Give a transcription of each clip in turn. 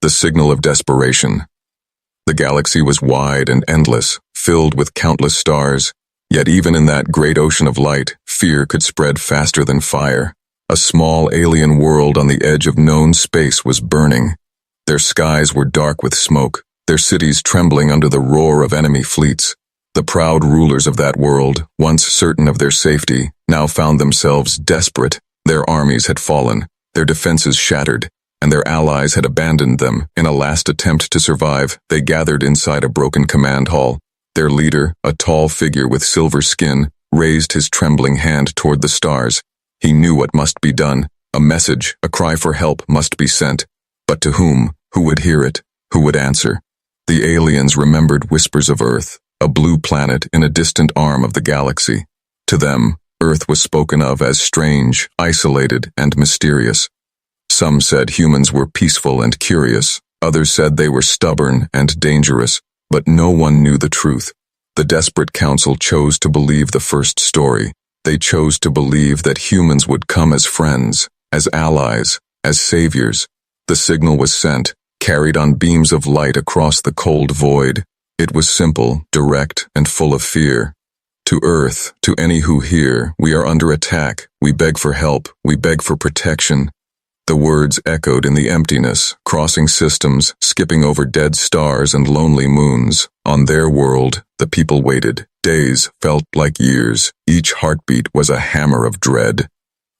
the signal of desperation. The galaxy was wide and endless, filled with countless stars, yet even in that great ocean of light, fear could spread faster than fire. A small alien world on the edge of known space was burning. Their skies were dark with smoke, their cities trembling under the roar of enemy fleets. The proud rulers of that world, once certain of their safety, now found themselves desperate. Their armies had fallen, their defenses shattered, and their allies had abandoned them. In a last attempt to survive, they gathered inside a broken command hall. Their leader, a tall figure with silver skin, raised his trembling hand toward the stars. He knew what must be done. A message, a cry for help must be sent. But to whom? Who would hear it? Who would answer? The aliens remembered whispers of Earth, a blue planet in a distant arm of the galaxy. To them, Earth was spoken of as strange, isolated, and mysterious. Some said humans were peaceful and curious. Others said they were stubborn and dangerous, but no one knew the truth. The desperate council chose to believe the first story. They chose to believe that humans would come as friends, as allies, as saviors. The signal was sent, carried on beams of light across the cold void. It was simple, direct, and full of fear. To Earth, to any who hear, we are under attack. We beg for help. We beg for protection. The words echoed in the emptiness, crossing systems, skipping over dead stars and lonely moons. On their world, the people waited. Days felt like years. Each heartbeat was a hammer of dread.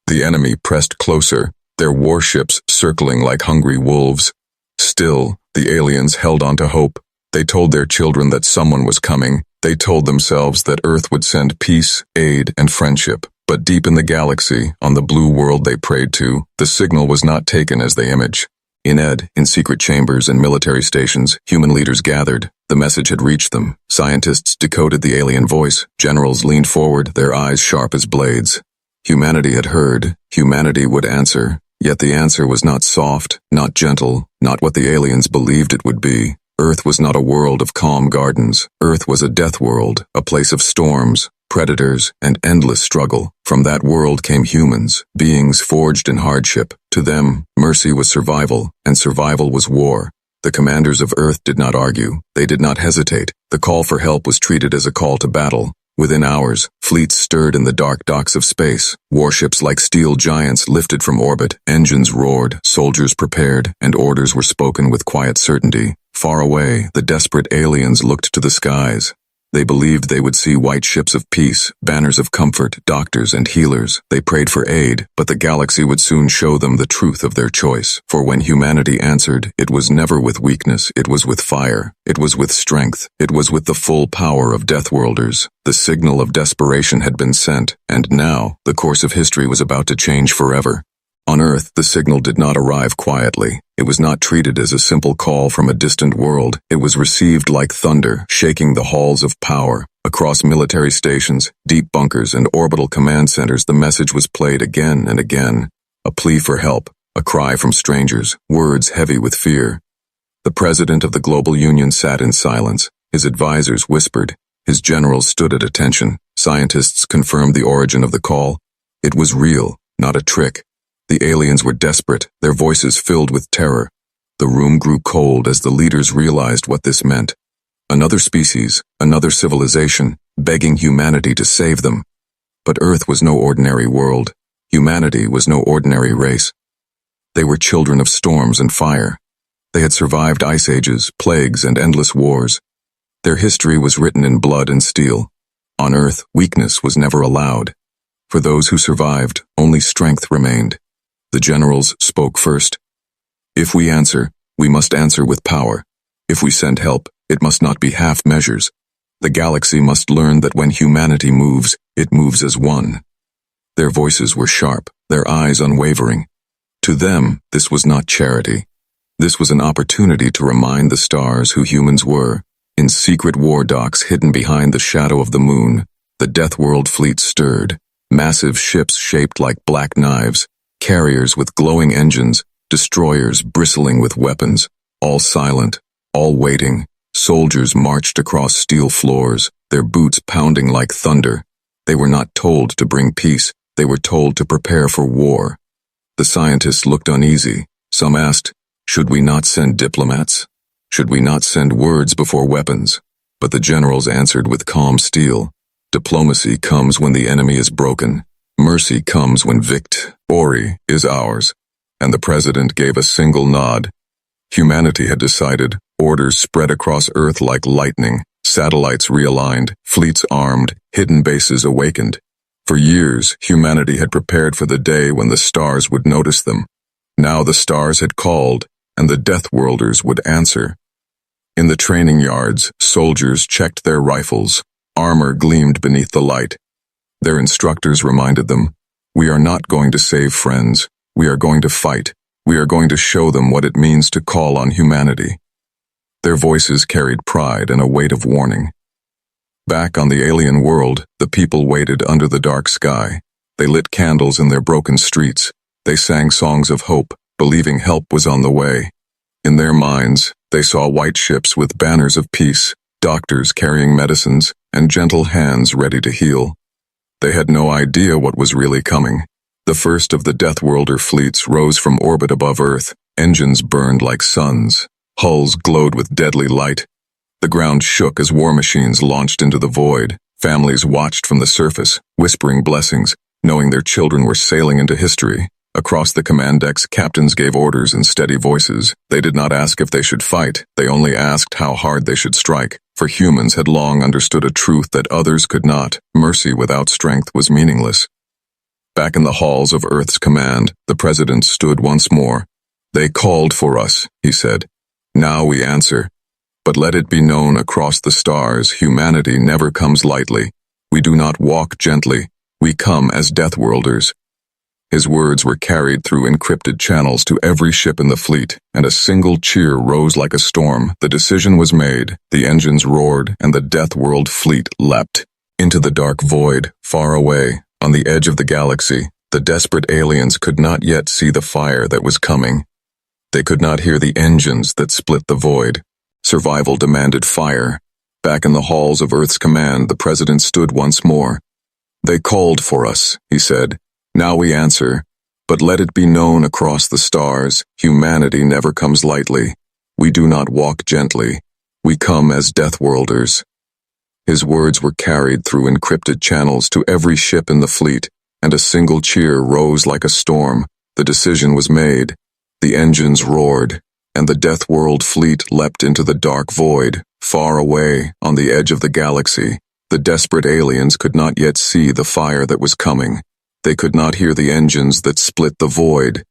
The enemy pressed closer, their warships circling like hungry wolves. Still, the aliens held on to hope. They told their children that someone was coming. They told themselves that Earth would send peace, aid, and friendship. But deep in the galaxy, on the blue world they prayed to, the signal was not taken as they imaged. In secret chambers and military stations, human leaders gathered. The message had reached them. Scientists decoded the alien voice. Generals leaned forward, their eyes sharp as blades. Humanity had heard. Humanity would answer. Yet the answer was not soft, not gentle, not what the aliens believed it would be. Earth was not a world of calm gardens. Earth was a death world, a place of storms, predators, and endless struggle. From that world came humans, beings forged in hardship. To them, mercy was survival, and survival was war. The commanders of Earth did not argue. They did not hesitate. The call for help was treated as a call to battle. Within hours, fleets stirred in the dark docks of space. Warships like steel giants lifted from orbit. Engines roared, soldiers prepared, and orders were spoken with quiet certainty. Far away, the desperate aliens looked to the skies. They believed they would see white ships of peace, banners of comfort, doctors and healers. They prayed for aid, but the galaxy would soon show them the truth of their choice. For when humanity answered, it was never with weakness, it was with fire. It was with strength. It was with the full power of Deathworlders. The signal of desperation had been sent, and now, the course of history was about to change forever. On Earth, the signal did not arrive quietly. It was not treated as a simple call from a distant world. It was received like thunder, shaking the halls of power. Across military stations, deep bunkers, and orbital command centers, the message was played again and again. A plea for help, a cry from strangers, words heavy with fear. The president of the global union sat in silence. His advisors whispered. His generals stood at attention. Scientists confirmed the origin of the call. It was real, not a trick. The aliens were desperate, their voices filled with terror. The room grew cold as the leaders realized what this meant. Another species, another civilization, begging humanity to save them. But Earth was no ordinary world. Humanity was no ordinary race. They were children of storms and fire. They had survived ice ages, plagues, and endless wars. Their history was written in blood and steel. On Earth, weakness was never allowed. For those who survived, only strength remained. The generals spoke first. If we answer, we must answer with power. If we send help, it must not be half measures. The galaxy must learn that when humanity moves, it moves as one. Their voices were sharp, their eyes unwavering. To them, this was not charity. This was an opportunity to remind the stars who humans were. In secret war docks hidden behind the shadow of the moon, the Deathworld fleet stirred. Massive ships shaped like black knives. Carriers with glowing engines, destroyers bristling with weapons, all silent, all waiting. Soldiers marched across steel floors, their boots pounding like thunder. They were not told to bring peace, they were told to prepare for war. The scientists looked uneasy. Some asked, Should we not send diplomats? Should we not send words before weapons? But the generals answered with calm steel. Diplomacy comes when the enemy is broken. Mercy comes when victory is ours. And the president gave a single nod. Humanity had decided. Orders spread across Earth like lightning. Satellites realigned, fleets armed, hidden bases awakened. For years, humanity had prepared for the day when the stars would notice them. Now the stars had called, and the Deathworlders would answer. In the training yards, soldiers checked their rifles. Armor gleamed beneath the light. Their instructors reminded them, "We are not going to save friends. We are going to fight. We are going to show them what it means to call on humanity." Their voices carried pride and a weight of warning. Back on the alien world, the people waited under the dark sky. They lit candles in their broken streets. They sang songs of hope, believing help was on the way. In their minds, they saw white ships with banners of peace, doctors carrying medicines, and gentle hands ready to heal. They had no idea what was really coming. The first of the Deathworlder fleets rose from orbit above Earth. Engines burned like suns. Hulls glowed with deadly light. The ground shook as war machines launched into the void. Families watched from the surface, whispering blessings, knowing their children were sailing into history. Across the command decks, captains gave orders in steady voices. They did not ask if they should fight, they only asked how hard they should strike, for humans had long understood a truth that others could not. Mercy without strength was meaningless. Back in the halls of Earth's command, the president stood once more. "They called for us," he said. "Now we answer. But let it be known across the stars, humanity never comes lightly. We do not walk gently. We come as Deathworlders." His words were carried through encrypted channels to every ship in the fleet, and a single cheer rose like a storm. The decision was made, the engines roared, and the Deathworld fleet leapt. Into the dark void, far away, on the edge of the galaxy, the desperate aliens could not yet see the fire that was coming. They could not hear the engines that split the void. Survival demanded fire. Back in the halls of Earth's command, the president stood once more. "They called for us," he said. "Now we answer. But let it be known across the stars, humanity never comes lightly. We do not walk gently. We come as Deathworlders." His words were carried through encrypted channels to every ship in the fleet, and a single cheer rose like a storm. The decision was made. The engines roared, and the Deathworld fleet leapt into the dark void, far away, on the edge of the galaxy. The desperate aliens could not yet see the fire that was coming. They could not hear the engines that split the void.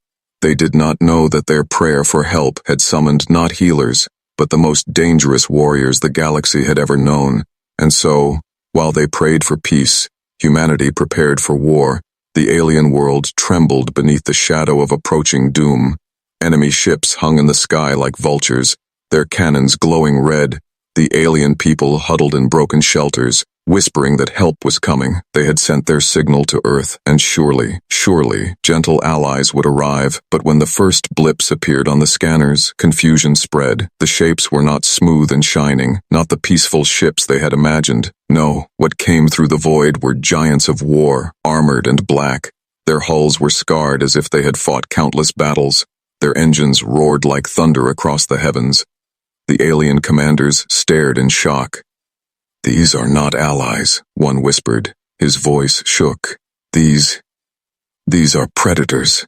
They did not know that their prayer for help had summoned not healers, but the most dangerous warriors the galaxy had ever known. And so, while they prayed for peace, humanity prepared for war. The alien world trembled beneath the shadow of approaching doom. Enemy ships hung in the sky like vultures, their cannons glowing red. The alien people huddled in broken shelters, whispering that help was coming. They had sent their signal to Earth, and surely, gentle allies would arrive. But when the first blips appeared on the scanners, confusion spread. The shapes were not smooth and shining, not the peaceful ships they had imagined. No, what came through the void were giants of war, armored and black. Their hulls were scarred as if they had fought countless battles. Their engines roared like thunder across the heavens. The alien commanders stared in shock. "These are not allies," one whispered. His voice shook. These are predators."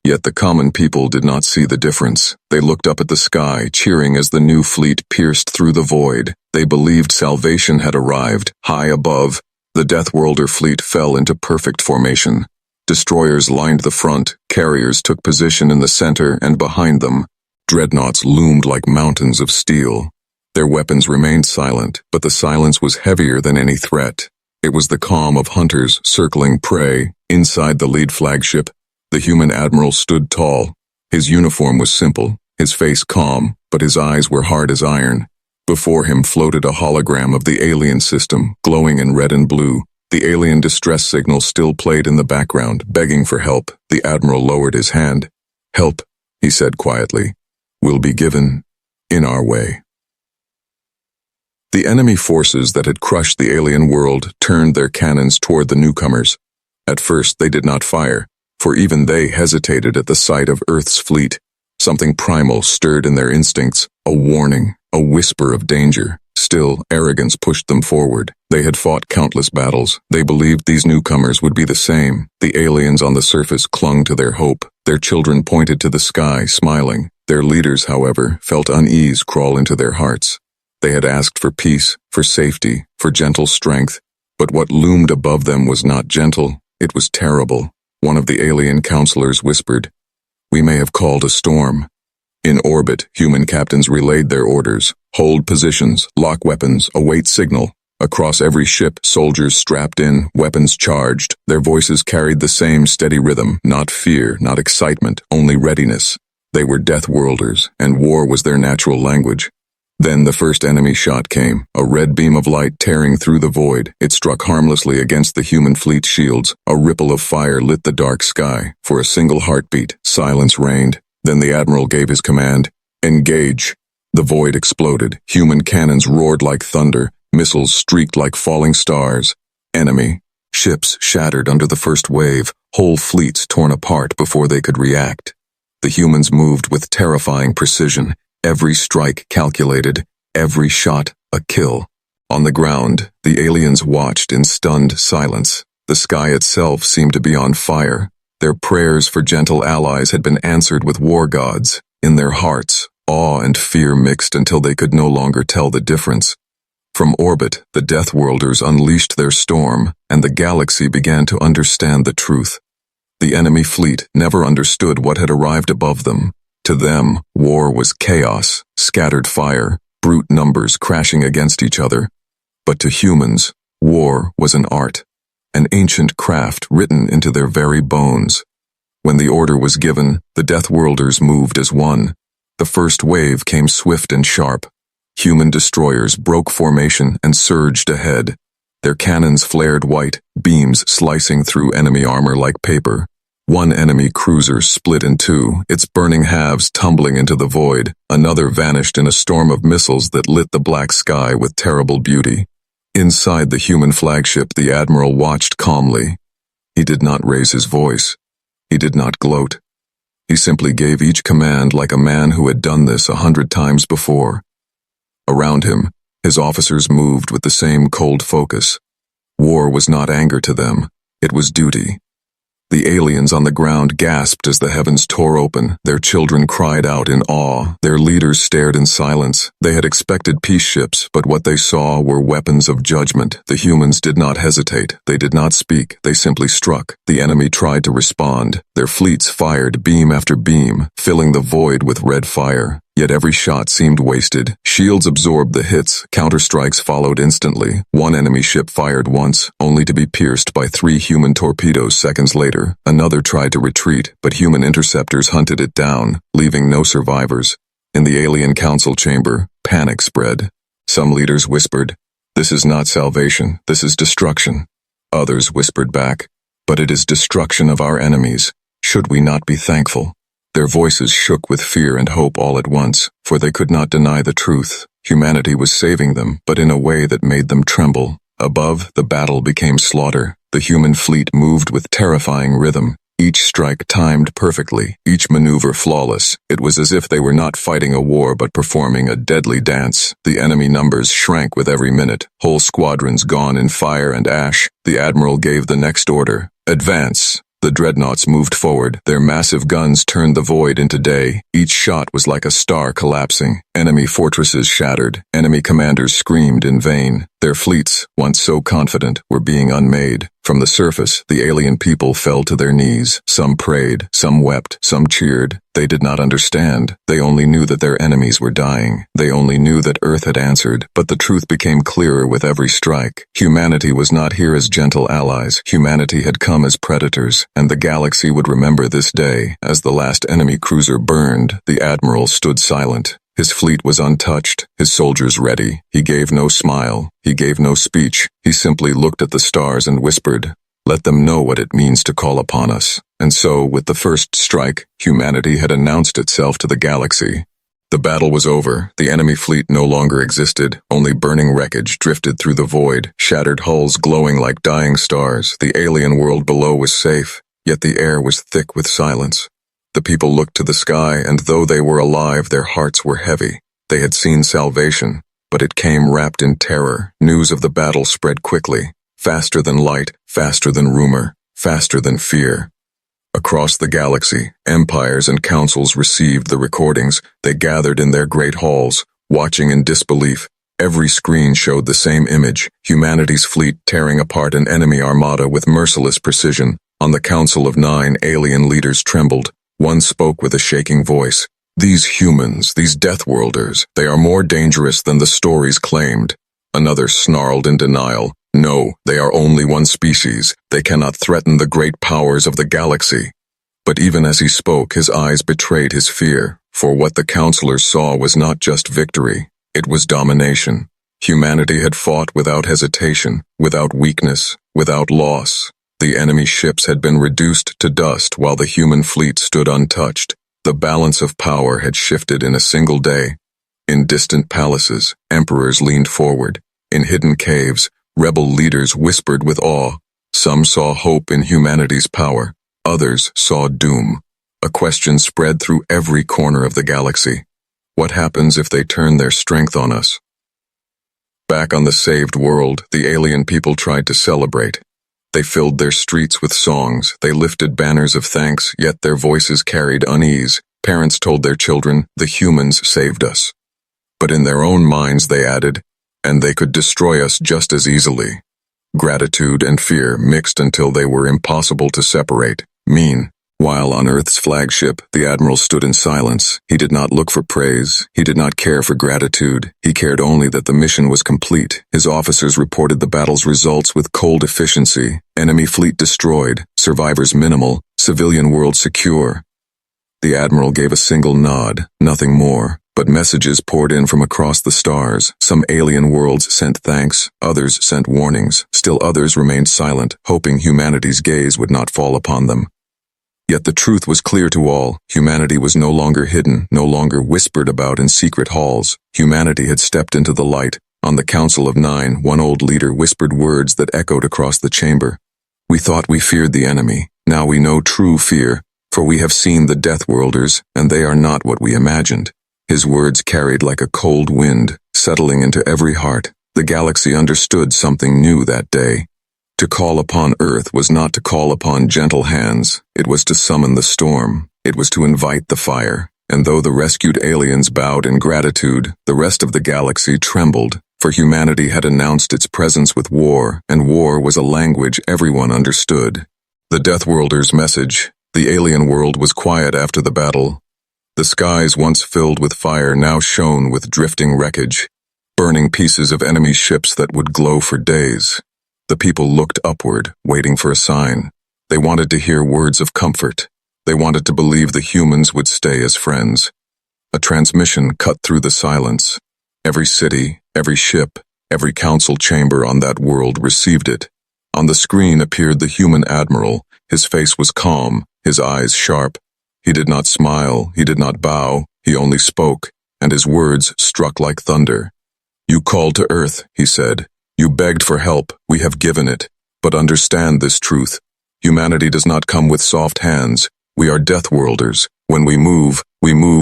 Yet the common people did not see the difference. They looked up at the sky, cheering as the new fleet pierced through the void. They believed salvation had arrived. High above, the Deathworlder fleet fell into perfect formation. Destroyers lined the front, carriers took position in the center, and behind them, dreadnoughts loomed like mountains of steel. Their weapons remained silent, but the silence was heavier than any threat. It was the calm of hunters circling prey. Inside the lead flagship, the human admiral stood tall. His uniform was simple, his face calm, but his eyes were hard as iron. Before him floated a hologram of the alien system, glowing in red and blue. The alien distress signal still played in the background, begging for help. The admiral lowered his hand. "Help," he said quietly, "will be given in our way." The enemy forces that had crushed the alien world turned their cannons toward the newcomers. At first they did not fire, for even they hesitated at the sight of Earth's fleet. Something primal stirred in their instincts, a warning, a whisper of danger. Still, arrogance pushed them forward. They had fought countless battles. They believed these newcomers would be the same. The aliens on the surface clung to their hope. Their children pointed to the sky, smiling. Their leaders, however, felt unease crawl into their hearts. They had asked for peace, for safety, for gentle strength. But what loomed above them was not gentle, it was terrible. One of the alien counselors whispered, "We may have called a storm." In orbit, human captains relayed their orders. Hold positions, lock weapons, await signal. Across every ship, soldiers strapped in, weapons charged. Their voices carried the same steady rhythm, not fear, not excitement, only readiness. They were Deathworlders, and war was their natural language. Then the first enemy shot came, a red beam of light tearing through the void. It struck harmlessly against the human fleet's shields. A ripple of fire lit the dark sky. For a single heartbeat, silence reigned. Then the admiral gave his command, "Engage." The void exploded. Human cannons roared like thunder. Missiles streaked like falling stars. Enemy. Ships shattered under the first wave. Whole fleets torn apart before they could react. The humans moved with terrifying precision. Every strike calculated. Every shot a kill. On the ground, the aliens watched in stunned silence. The sky itself seemed to be on fire. Their prayers for gentle allies had been answered with war gods. In their hearts, awe and fear mixed until they could no longer tell the difference. From orbit, the Deathworlders unleashed their storm, and the galaxy began to understand the truth. The enemy fleet never understood what had arrived above them. To them, war was chaos, scattered fire, brute numbers crashing against each other. But to humans, war was an art, an ancient craft written into their very bones. When the order was given, the Deathworlders moved as one. The first wave came swift and sharp. Human destroyers broke formation and surged ahead. Their cannons flared white, beams slicing through enemy armor like paper. One enemy cruiser split in two, its burning halves tumbling into the void. Another vanished in a storm of missiles that lit the black sky with terrible beauty. Inside the human flagship, the admiral watched calmly. He did not raise his voice. He did not gloat. He simply gave each command like a man who had done this 100 times before. Around him, his officers moved with the same cold focus. War was not anger to them, it was duty. The aliens on the ground gasped as the heavens tore open. Their children cried out in awe. Their leaders stared in silence. They had expected peace ships, but what they saw were weapons of judgment. The humans did not hesitate. They did not speak. They simply struck. The enemy tried to respond. Their fleets fired beam after beam, filling the void with red fire. Yet every shot seemed wasted. Shields absorbed the hits, counterstrikes followed instantly. One enemy ship fired once, only to be pierced by 3 human torpedoes seconds later. Another tried to retreat, but human interceptors hunted it down, leaving no survivors. In the alien council chamber, panic spread. Some leaders whispered, "This is not salvation, this is destruction." Others whispered back, "But it is destruction of our enemies. Should we not be thankful?" Their voices shook with fear and hope all at once, for they could not deny the truth. Humanity was saving them, but in a way that made them tremble. Above, the battle became slaughter. The human fleet moved with terrifying rhythm. Each strike timed perfectly, each maneuver flawless. It was as if they were not fighting a war but performing a deadly dance. The enemy numbers shrank with every minute, whole squadrons gone in fire and ash. The admiral gave the next order, "Advance." The dreadnoughts moved forward. Their massive guns turned the void into day. Each shot was like a star collapsing. Enemy fortresses shattered. Enemy commanders screamed in vain. Their fleets, once so confident, were being unmade. From the surface, the alien people fell to their knees. Some prayed, some wept, some cheered. They did not understand. They only knew that their enemies were dying. They only knew that Earth had answered. But the truth became clearer with every strike. Humanity was not here as gentle allies. Humanity had come as predators, and the galaxy would remember this day. As the last enemy cruiser burned, the admiral stood silent. His fleet was untouched, his soldiers ready. He gave no smile, he gave no speech. He simply looked at the stars and whispered, "Let them know what it means to call upon us." And so, with the first strike, humanity had announced itself to the galaxy. The battle was over. The enemy fleet no longer existed. Only burning wreckage drifted through the void, shattered hulls glowing like dying stars. The alien world below was safe, yet the air was thick with silence. The people looked to the sky, and though they were alive, their hearts were heavy. They had seen salvation, but it came wrapped in terror. News of the battle spread quickly, faster than light, faster than rumor, faster than fear. Across the galaxy, empires and councils received the recordings. They gathered in their great halls, watching in disbelief. Every screen showed the same image, humanity's fleet tearing apart an enemy armada with merciless precision. On the Council of 9, alien leaders trembled. One spoke with a shaking voice. "These humans, these Deathworlders, they are more dangerous than the stories claimed." Another snarled in denial. "No, they are only one species. They cannot threaten the great powers of the galaxy." But even as he spoke, his eyes betrayed his fear, for what the counselors saw was not just victory, it was domination. Humanity had fought without hesitation, without weakness, without loss. The enemy ships had been reduced to dust while the human fleet stood untouched. The balance of power had shifted in a single day. In distant palaces, emperors leaned forward. In hidden caves, rebel leaders whispered with awe. Some saw hope in humanity's power. Others saw doom. A question spread through every corner of the galaxy. What happens if they turn their strength on us? Back on the saved world, the alien people tried to celebrate. They filled their streets with songs, they lifted banners of thanks, yet their voices carried unease. Parents told their children, "The humans saved us." But in their own minds they added, "And they could destroy us just as easily." Gratitude and fear mixed until they were impossible to separate. While on Earth's flagship, the Admiral stood in silence. He did not look for praise. He did not care for gratitude. He cared only that the mission was complete. His officers reported the battle's results with cold efficiency. Enemy fleet destroyed, survivors minimal, civilian world secure. The Admiral gave a single nod, nothing more, but messages poured in from across the stars. Some alien worlds sent thanks, others sent warnings, still others remained silent, hoping humanity's gaze would not fall upon them. Yet the truth was clear to all. Humanity was no longer hidden, no longer whispered about in secret halls. Humanity had stepped into the light. On the Council of 9, one old leader whispered words that echoed across the chamber. "We thought we feared the enemy. Now we know true fear, for we have seen the Deathworlders, and they are not what we imagined." His words carried like a cold wind, settling into every heart. The galaxy understood something new that day. To call upon Earth was not to call upon gentle hands. It was to summon the storm. It was to invite the fire. And though the rescued aliens bowed in gratitude, the rest of the galaxy trembled, for humanity had announced its presence with war, and war was a language everyone understood. The Deathworlders' message. The alien world was quiet after the battle. The skies once filled with fire now shone with drifting wreckage, burning pieces of enemy ships that would glow for days. The people looked upward, waiting for a sign. They wanted to hear words of comfort. They wanted to believe the humans would stay as friends. A transmission cut through the silence. Every city, every ship, every council chamber on that world received it. On the screen appeared the human admiral. His face was calm, his eyes sharp. He did not smile, he did not bow, he only spoke, and his words struck like thunder. "You called to Earth," he said. "You begged for help, we have given it. But understand this truth. Humanity does not come with soft hands. We are Deathworlders. When we move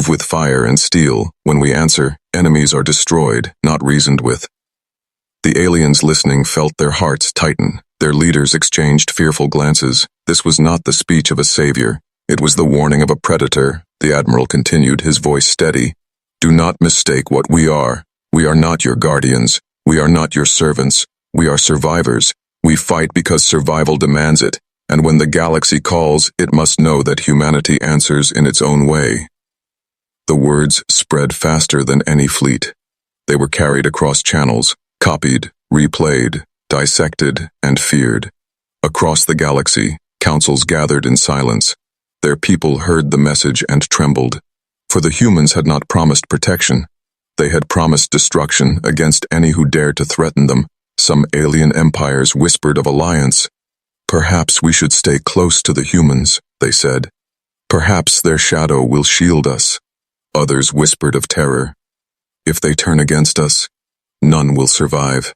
with fire and steel. When we answer, enemies are destroyed, not reasoned with." The aliens listening felt their hearts tighten. Their leaders exchanged fearful glances. This was not the speech of a savior. It was the warning of a predator. The Admiral continued, his voice steady. "Do not mistake what we are. We are not your guardians. We are not your servants. We are survivors. We fight because survival demands it, and when the galaxy calls, it must know that humanity answers in its own way." The words spread faster than any fleet. They were carried across channels, copied, replayed, dissected, and feared. Across the galaxy, councils gathered in silence. Their people heard the message and trembled, for the humans had not promised protection. They had promised destruction against any who dared to threaten them. Some alien empires whispered of alliance. "Perhaps we should stay close to the humans," they said. "Perhaps their shadow will shield us." Others whispered of terror. "If they turn against us, none will survive."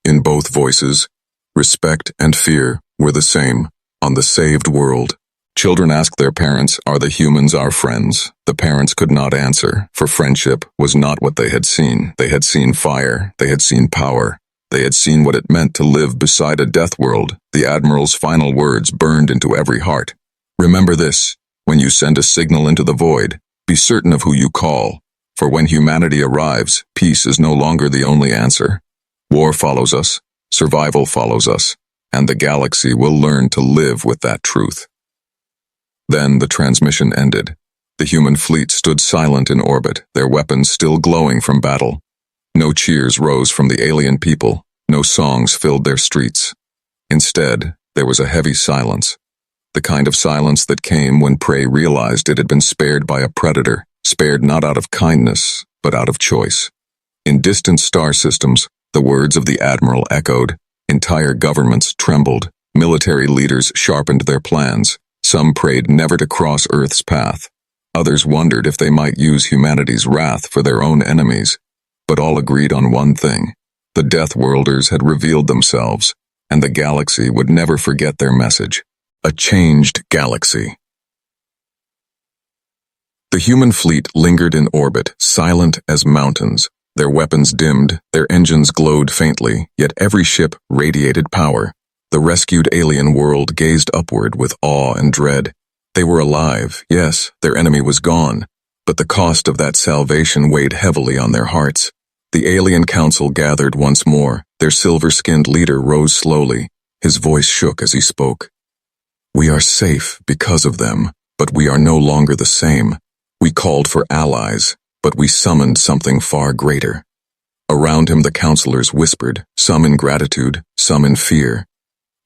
In both voices, respect and fear were the same on the saved world. Children asked their parents, "Are the humans our friends?" The parents could not answer, for friendship was not what they had seen. They had seen fire, they had seen power, they had seen what it meant to live beside a death world. The Admiral's final words burned into every heart. "Remember this, when you send a signal into the void, be certain of who you call, for when humanity arrives, peace is no longer the only answer. War follows us, survival follows us, and the galaxy will learn to live with that truth." Then the transmission ended. The human fleet stood silent in orbit, their weapons still glowing from battle. No cheers rose from the alien people, no songs filled their streets. Instead, there was a heavy silence. The kind of silence that came when prey realized it had been spared by a predator, spared not out of kindness, but out of choice. In distant star systems, the words of the Admiral echoed. Entire governments trembled, military leaders sharpened their plans. Some prayed never to cross Earth's path. Others wondered if they might use humanity's wrath for their own enemies. But all agreed on one thing. The Deathworlders had revealed themselves, and the galaxy would never forget their message. A changed galaxy. The human fleet lingered in orbit, silent as mountains. Their weapons dimmed, their engines glowed faintly, yet every ship radiated power. The rescued alien world gazed upward with awe and dread. They were alive, yes, their enemy was gone, but the cost of that salvation weighed heavily on their hearts. The alien council gathered once more. Their silver-skinned leader rose slowly. His voice shook as he spoke. "We are safe because of them, but we are no longer the same. We called for allies, but we summoned something far greater." Around him the counselors whispered, some in gratitude, some in fear.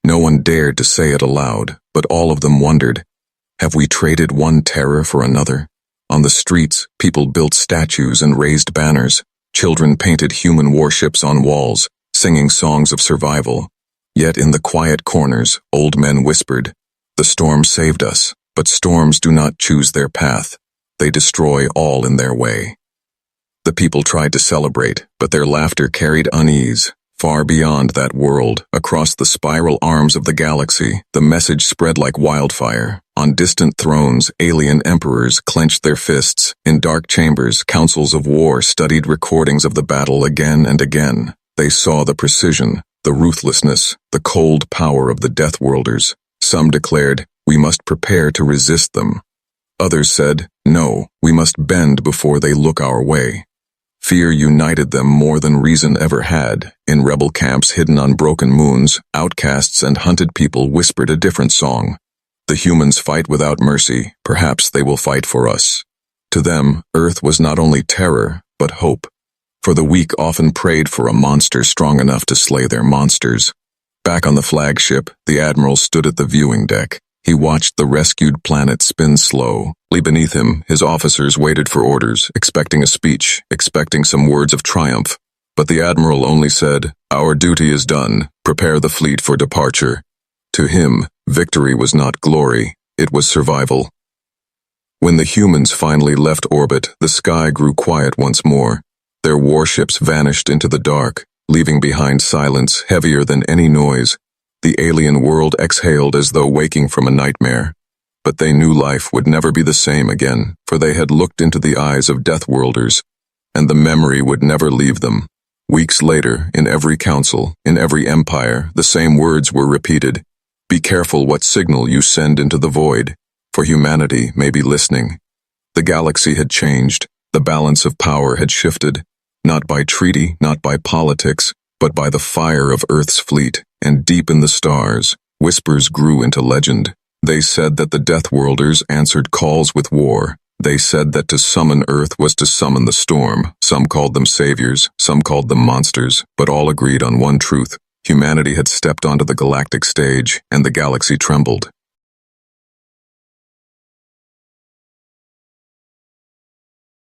No one dared to say it aloud, but all of them wondered, have we traded one terror for another? On the streets, people built statues and raised banners. Children painted human warships on walls, singing songs of survival. Yet in the quiet corners, old men whispered, "The storm saved us, but storms do not choose their path. They destroy all in their way." The people tried to celebrate, but their laughter carried unease. Far beyond that world, across the spiral arms of the galaxy, the message spread like wildfire. On distant thrones, alien emperors clenched their fists. In dark chambers, councils of war studied recordings of the battle again and again. They saw the precision, the ruthlessness, the cold power of the Deathworlders. Some declared, "We must prepare to resist them." Others said, "No, we must bend before they look our way." Fear united them more than reason ever had. In rebel camps hidden on broken moons, outcasts and hunted people whispered a different song. The humans fight without mercy, perhaps they will fight for us. To them, Earth was not only terror, but hope. For the weak often prayed for a monster strong enough to slay their monsters. Back on the flagship, the Admiral stood at the viewing deck. He watched the rescued planet spin slow. Beneath him, his officers waited for orders, expecting a speech, expecting some words of triumph. But the Admiral only said, "Our duty is done. Prepare the fleet for departure." To him, victory was not glory, it was survival. When the humans finally left orbit, the sky grew quiet once more. Their warships vanished into the dark, leaving behind silence heavier than any noise. The alien world exhaled as though waking from a nightmare. But they knew life would never be the same again, for they had looked into the eyes of Deathworlders, and the memory would never leave them. Weeks later, in every council, in every empire, the same words were repeated. Be careful what signal you send into the void, for humanity may be listening. The galaxy had changed, the balance of power had shifted, not by treaty, not by politics, but by the fire of Earth's fleet, and deep in the stars, whispers grew into legend. They said that the Deathworlders answered calls with war. They said that to summon Earth was to summon the storm. Some called them saviors, some called them monsters, but all agreed on one truth. Humanity had stepped onto the galactic stage, and the galaxy trembled.